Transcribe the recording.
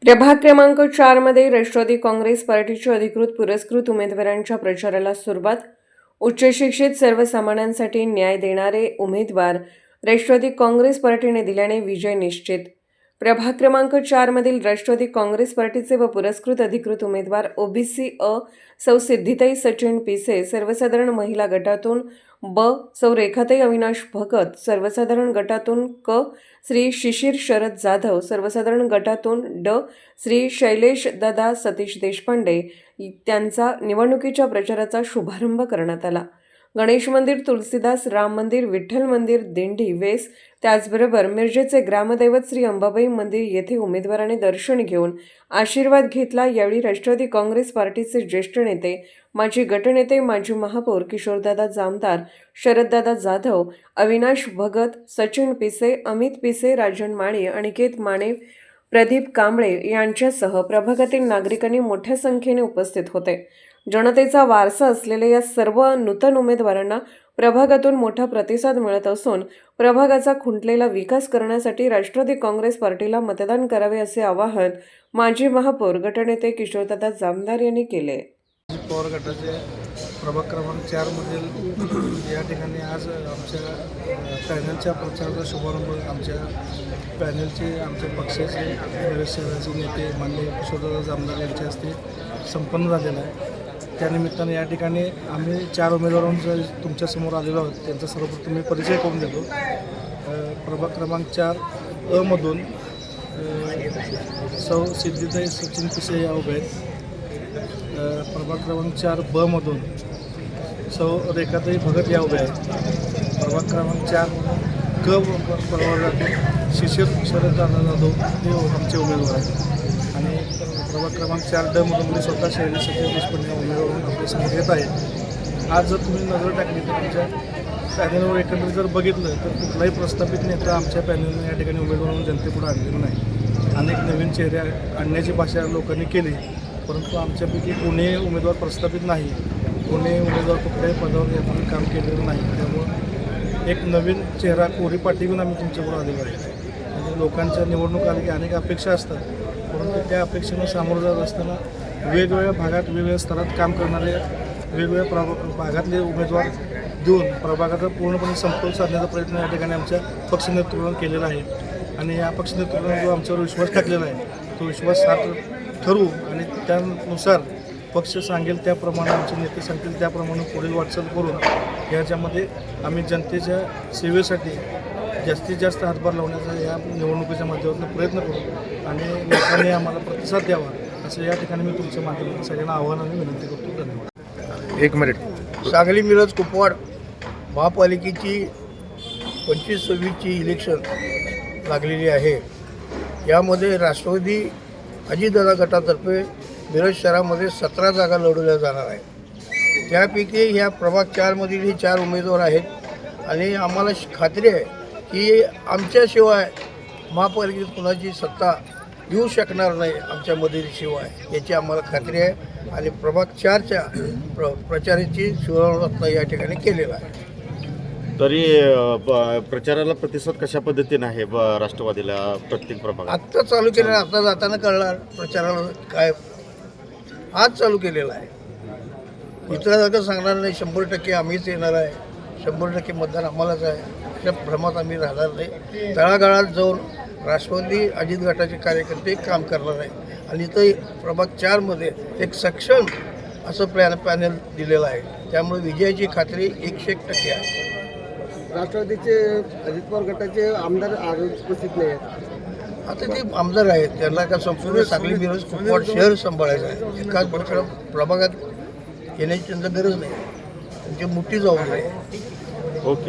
प्रभाग क्रमांक 4 मध्ये राष्ट्रवादी काँग्रेस पार्टीच्या अधिकृत पुरस्कृत उमेदवारांच्या प्रचाराला सुरुवात. उच्च शिक्षित सर्वसामान्यांसाठी न्याय देणारे उमेदवार राष्ट्रवादी काँग्रेस पार्टीने दिल्याने विजय निश्चित. प्रभाग क्रमांक 4 मधील राष्ट्रवादी काँग्रेस पार्टीचे व पुरस्कृत अधिकृत उमेदवार ओबीसी अ सौ सिद्धिताई सचिन पिसे सर्वसाधारण महिला गटातून, ब सौ रेखाताई अविनाश भगत सर्वसाधारण गटातून, क श्री शिशिर शरद जाधव सर्वसाधारण गटातून, ड श्री शैलेश दादा सतीश देशपांडे त्यांचा निवडणुकीच्या प्रचाराचा शुभारंभ करण्यात आला. गणेश मंदिर, तुलसीदास, राम मंदिर, विठ्ठल मंदिर, दिंडी, वेस, त्याचबरोबर मिरजेचे ग्रामदैवत श्री अंबाबाई मंदिर येथे उमेदवाराने दर्शन घेऊन आशीर्वाद घेतला. यावेळी राष्ट्रवादी काँग्रेस पार्टीचे ज्येष्ठ नेते, माजी गटनेते, माजी महापौर किशोरदादा जामदार, शरददादा जाधव, अविनाश भगत, सचिन पिसे, अमित पिसे, राजन माळी, अनिकेत माने, प्रदीप कांबळे यांच्यासह प्रभागातील नागरिकांनी मोठ्या संख्येने उपस्थित होते. जनतेचा वारसा असलेल्या या सर्व नूतन उमेदवारांना प्रभागातून मोठा प्रतिसाद मिळत असून प्रभागाचा खुंटलेला विकास करण्यासाठी राष्ट्रवादी काँग्रेस पार्टीला मतदान करावे असे आवाहन माजी महापौर गटनेते किशोरदादा जामदार यांनी केले. पवार गटाचे प्रभाग क्रमांक 4 मधील या ठिकाणी आज आमच्या पॅनलच्या प्रचाराचा शुभारंभ आमच्या आमच्या पक्षाचे बरेच शहराचे नेते माननीय किशोरदादा जामदार यांच्या हस्ते संपन्न झालेला आहे. त्यानिमित्ताने या ठिकाणी आम्ही 4 उमेदवारांचा तुमच्यासमोर आलेलो आहोत. त्यांचा सर्वप्रथम मी परिचय करून देतो. प्रभाग क्रमांक 4 अ मधून सौ सिद्धिताई सचिन पिसे या उभे आहेत. प्रभाग क्रमांक 4 ब मधून सौ रेखाताई भगत या उभ्या आहेत. प्रभाग क्रमांक 4 क प्रभागातून शिशिर शरद जाधव हे आमचे उमेदवार आहेत. आणि प्रभाग क्रमांक 4 ड मधून मी स्वतः शैलेश देशपांडे या उमेदवारून आपले समोर येत आहे. आज जर तुम्ही नजर टाकली तर आमच्या पॅनलवर एकंदरीत जर बघितलं तर कुठलाही प्रस्थापित नेता आमच्या पॅनलने या ठिकाणी उमेदवार म्हणून जनतेपुढे आणलेला नाही. अनेक नवीन चेहरे आणण्याची भाषा लोकांनी केली, परंतु आमच्यापैकी कोणी उमेदवार प्रस्थापित नाही, कोणी उमेदवार कुठल्याही पदावर यापूर्वी काम केलेलं नाही. त्यामुळं एक नवीन चेहरा कोरी पाठी घेऊन आम्ही तुमच्याकडून आलेलो आहे. म्हणजे लोकांच्या निवडणूक आली की अनेक अपेक्षा असतात, परंतु त्या अपेक्षेनं सामोरं जात असताना वेगवेगळ्या भागात वेगवेगळ्या स्तरात काम करणारे वेगवेगळ्या भागातले उमेदवार देऊन प्रभागाचा पूर्णपणे समतोल साधण्याचा प्रयत्न या ठिकाणी आमच्या पक्ष नेतृत्वानं केलेला आहे. आणि या पक्ष नेतृत्वाने जो आमच्यावर विश्वास टाकलेला आहे तो विश्वास सार्थ ठरवू आणि त्यानुसार पक्ष सांगेल त्याप्रमाणे, आमचे नेते सांगतील त्याप्रमाणे पुढील वाटचाल करून याच्यामध्ये आम्ही जनतेच्या सेवेसाठी जास्तीत जास्त हातभार लावण्याचा या निवडणुकीच्या माध्यमातून प्रयत्न करू आणि लोकांनी आम्हाला प्रतिसाद द्यावा असं या ठिकाणी मी तुमच्या माध्यमातून सगळ्यांना आव्हान आणि विनंती करतो. धन्यवाद. 1 मिनिट. सांगली मिरज कुपवाड महापालिकेची 25-26ची इलेक्शन लागलेली आहे. यामध्ये राष्ट्रवादी अजितदादा गटातर्फे मिरज शहरामध्ये 17 जागा लढवल्या जाणार आहे. त्यापैकी ह्या प्रभाग 4 मधील हे 4 उमेदवार आहेत आणि आम्हाला खात्री आहे की आमच्याशिवाय महापालिकेत कुणाची सत्ता येऊ शकणार नाही आमच्यामधील शिवाय, याची आम्हाला खात्री आहे. आणि प्रभाग 4च्या प्रचाराची सुरुवात या ठिकाणी केलेला आहे. तरी प्रचाराला प्रतिसाद कशा पद्धतीने आहे राष्ट्रवादीला प्रत्येक प्रभागात? आत्ता चालू केलेलं, आता जाताना कळणार प्रचाराला काय. आज चालू केलेला आहे. इतरांसारखं सांगणार नाही 100% आम्हीच येणार आहे, 100% मतदान आम्हालाच आहे, अशा भ्रमात आम्ही राहणार नाही. तळागाळात जाऊन राष्ट्रवादी अजित गटाचे कार्यकर्ते काम करणार आहे. आणि इथं प्रभाग 4मध्ये एक सक्षम असं पॅनल दिलेलं आहे. त्यामुळे विजयाची खात्री 100% आहे. राष्ट्रवादीचे अजित पवार गटाचे आमदार उपस्थित नाही आहेत. आता ते आमदार आहेत, त्यांना का संपूर्ण सांगली मिरज कुपवाड शहर सांभाळायचं आहे. एकाच प्रभागात येण्याची त्यांना गरज नाही. त्यांची मोठी जबाबदारी आहे.